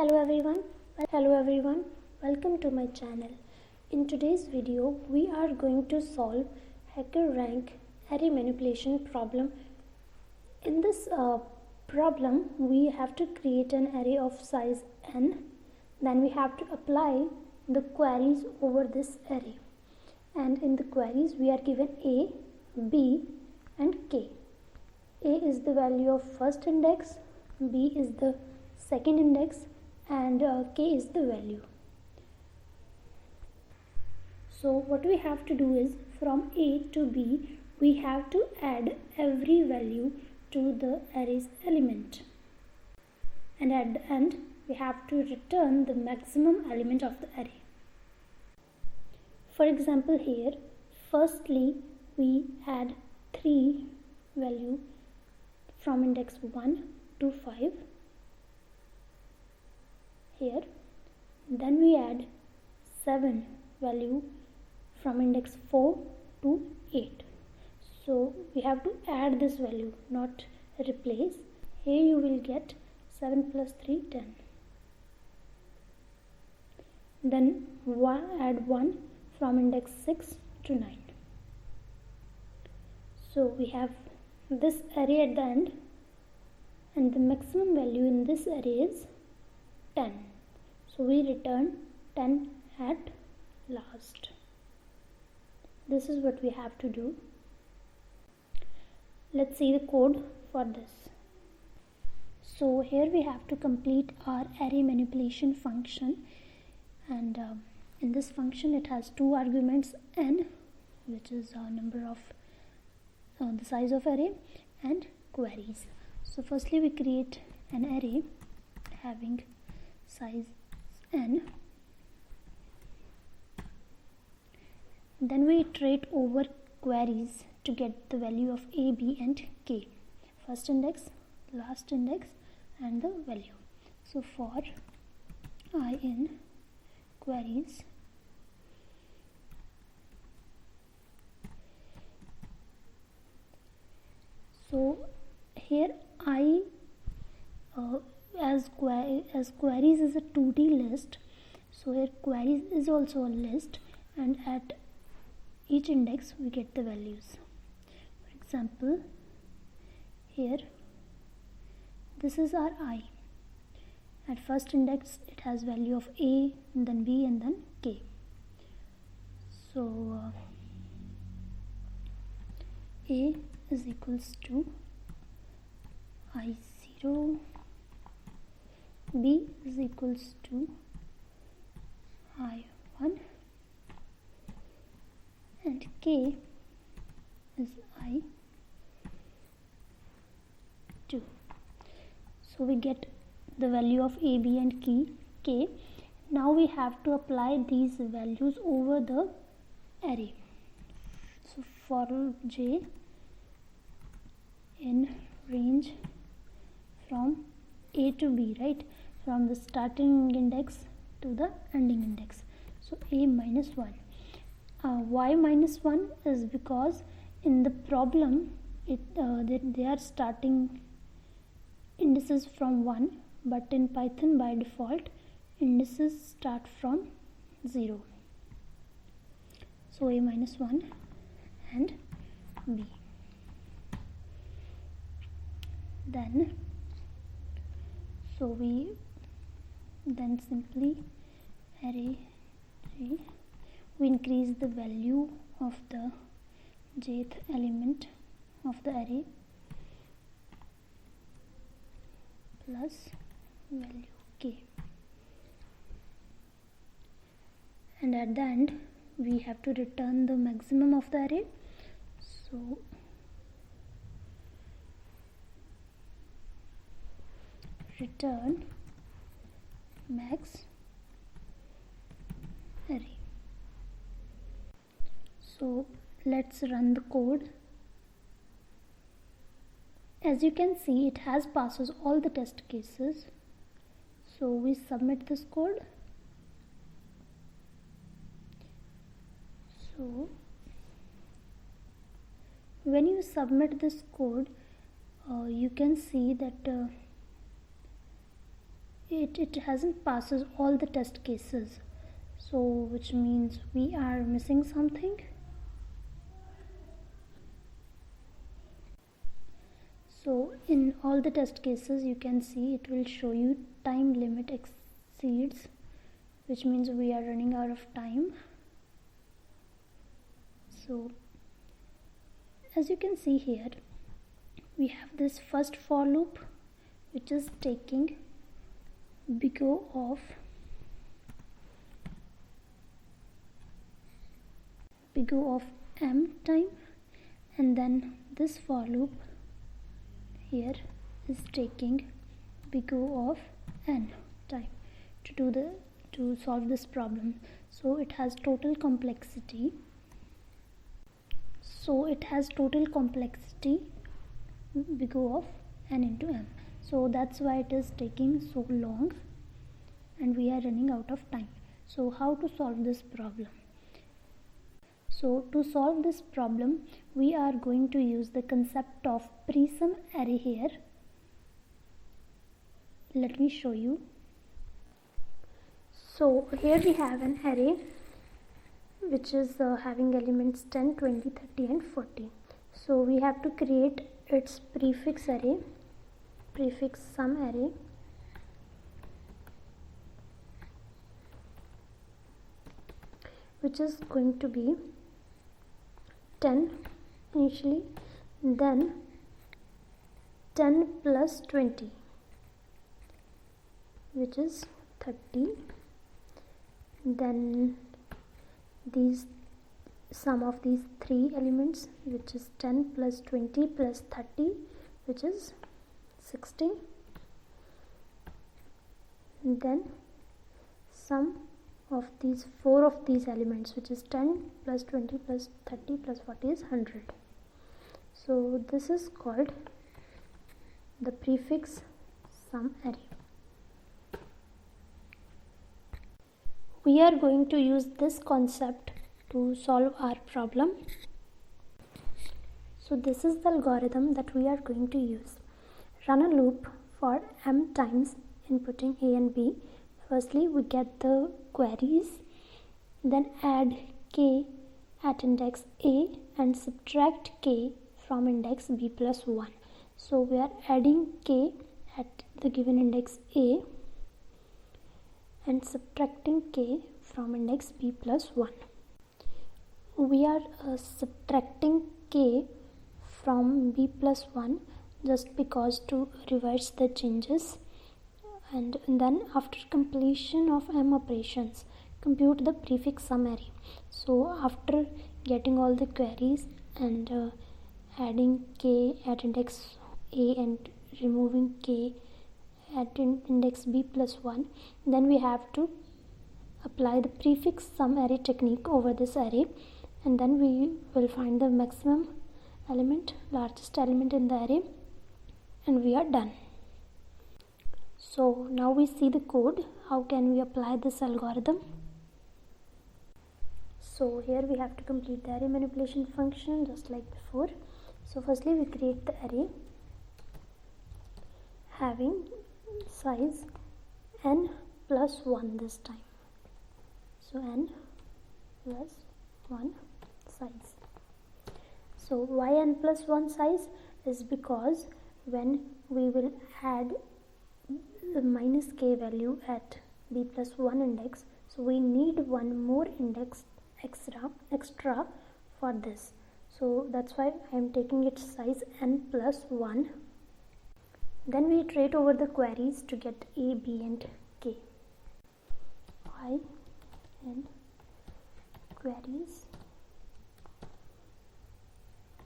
Hello everyone, welcome to my channel. In today's video we are going to solve hackerrank array manipulation problem. In this problem we have to create an array of size n, then we have to apply the queries over this array, and in the queries we are given a, b and k. A is the value of first index, b is the second index, and k is the value. So what we have to do is, from a to b we have to add every value to the array's element, and at the end we have to return the maximum element of the array. For example, here firstly we add 3 value from index 1 to 5 here, then we add 7 value from index 4 to 8. So we have to add this value, not replace. Here you will get 7 plus 3, 10. Then add 1 from index 6 to 9. So we have this array at the end, and the maximum value in this array is 10. So we return 10 at last. This is what we have to do. Let's see the code for this. So here we have to complete our array manipulation function, and in this function it has two arguments, n, which is a number of the size of array, and queries. So firstly we create an array having size n, then we iterate over queries to get the value of a, b and k, first index, last index and the value. So for I in queries, so here I as queries is a 2D list, so here queries is also a list, and at each index we get the values. For example, here this is our I. At first index it has value of a, and then b and then k. So a is equals to I0, b is equals to I1, and k is I2. So we get the value of a, b and k. Now we have to apply these values over the array. So for j in range from a to b, right, from the starting index to the ending index. So a minus 1. Why minus 1 is because in the problem they are starting indices from 1, but in Python by default indices start from 0. So a minus 1 and b. Then so we then simply array j, we increase the value of the jth element of the array plus value k, and at the end we have to return the maximum of the array. So return max array. So let's run the code. As you can see, it has passes all the test cases. So we submit this code. So when you submit this code, you can see that it hasn't passes all the test cases, so which means we are missing something. So in all the test cases you can see it will show you time limit exceeds, which means we are running out of time. So as you can see here, we have this first for loop which is taking big O of m time, and then this for loop here is taking big O of n time to solve this problem. So it has total complexity. Big O of n into m. So that's why it is taking so long and we are running out of time. So how to solve this problem? So to solve this problem, we are going to use the concept of pre-sum array here. Let me show you. So here we have an array which is having elements 10, 20, 30 and 40. So we have to create its prefix sum array, which is going to be 10 initially, then 10 plus 20, which is 30, then these sum of these three elements, which is 10 plus 20 plus 30, which is 60, and then sum of these four of these elements, which is 10 plus 20 plus 30 plus 40 is 100. So this is called the prefix sum array. We are going to use this concept to solve our problem. So this is the algorithm that we are going to use. Run a loop for m times inputting a and b. Firstly, we get the queries, then add k at index a and subtract k from index b plus 1. So we are adding k at the given index a and subtracting k from index b plus 1. We are subtracting k from b plus 1 just because to reverse the changes, and then after completion of m operations, compute the prefix sum array. So after getting all the queries and adding k at index a and removing k at index b plus 1, then we have to apply the prefix sum array technique over this array, and then we will find the maximum element, largest element in the array, and we are done. So now we see the code. How can we apply this algorithm? So here we have to complete the array manipulation function just like before. So firstly we create the array having size n plus 1 this time. So n plus 1 size. So why n plus 1 size is because when we will add the minus k value at b plus 1 index, so we need one more index extra for this. So that's why I am taking its size n plus 1. Then we iterate over the queries to get a, b and k. I and queries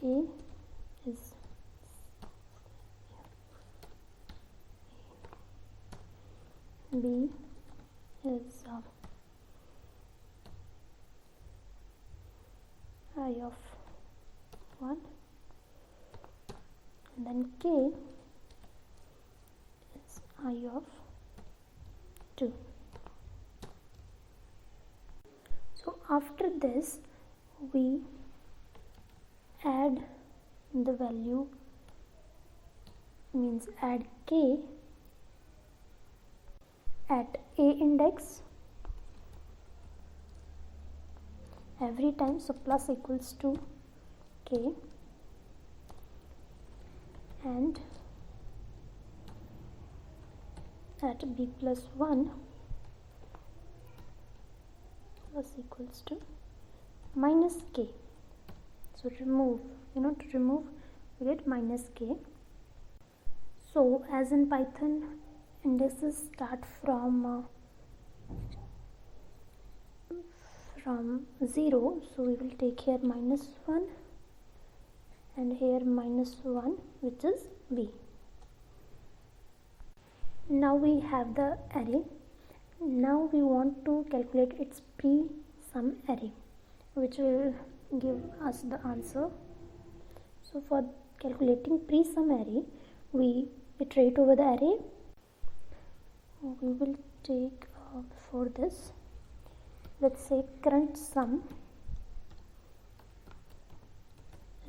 a is b is I of 1, and then k is I of 2. So after this we add the value, means add k at a index every time, so plus equals to k, and at b plus 1 plus equals to minus k. So remove, to remove we get minus k. So as in Python, indexes start from 0, so we will take here -1 and here -1, which is b. Now we have the array. Now we want to calculate its pre-sum array, which will give us the answer. So for calculating pre-sum array, we iterate over the array. We will take for this, let's say current sum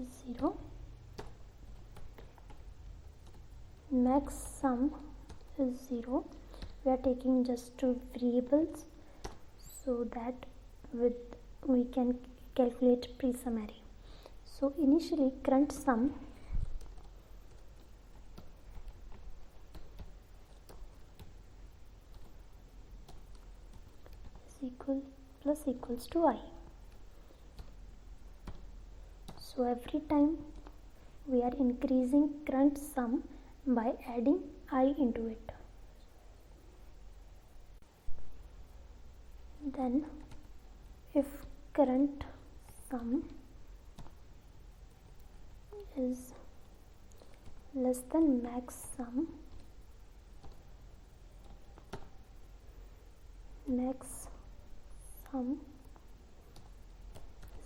is 0, max sum is 0. We are taking just two variables so that we can calculate pre-sum array. So initially current sum is equals to I. So every time we are increasing current sum by adding I into it. Then if current sum is less than max sum,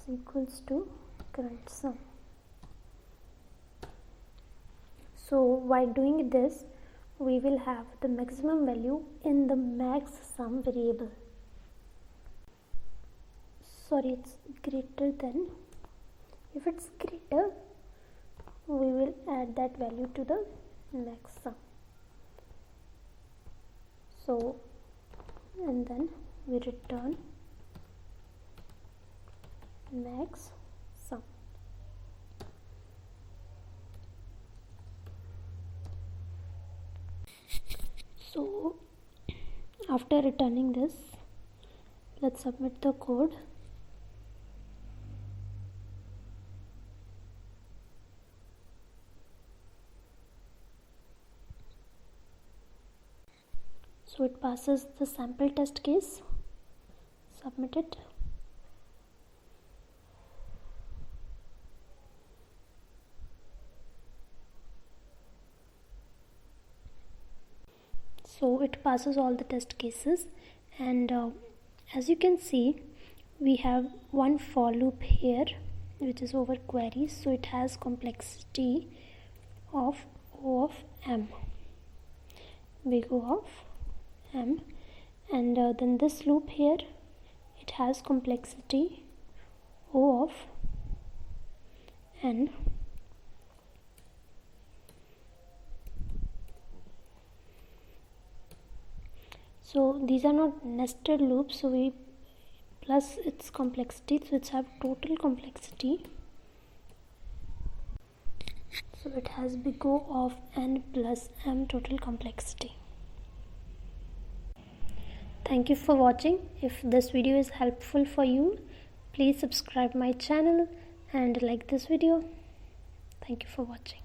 is equals to current sum. So by doing this, we will have the maximum value in the max sum variable. Sorry, it's greater than. If it's greater, we will add that value to the max sum. So, and then we return max sum. So after returning this, let's submit the code. So it passes the sample test case. Submit it. So it passes all the test cases, and as you can see, we have one for loop here which is over queries, so it has complexity of O of m, big O of m, and then this loop here, it has complexity O of n, so these are not nested loops, so we plus its complexity, so it's have total complexity, so it has big O of n plus m total complexity. Thank you for watching. If this video is helpful for you, please subscribe my channel and like this video. Thank you for watching.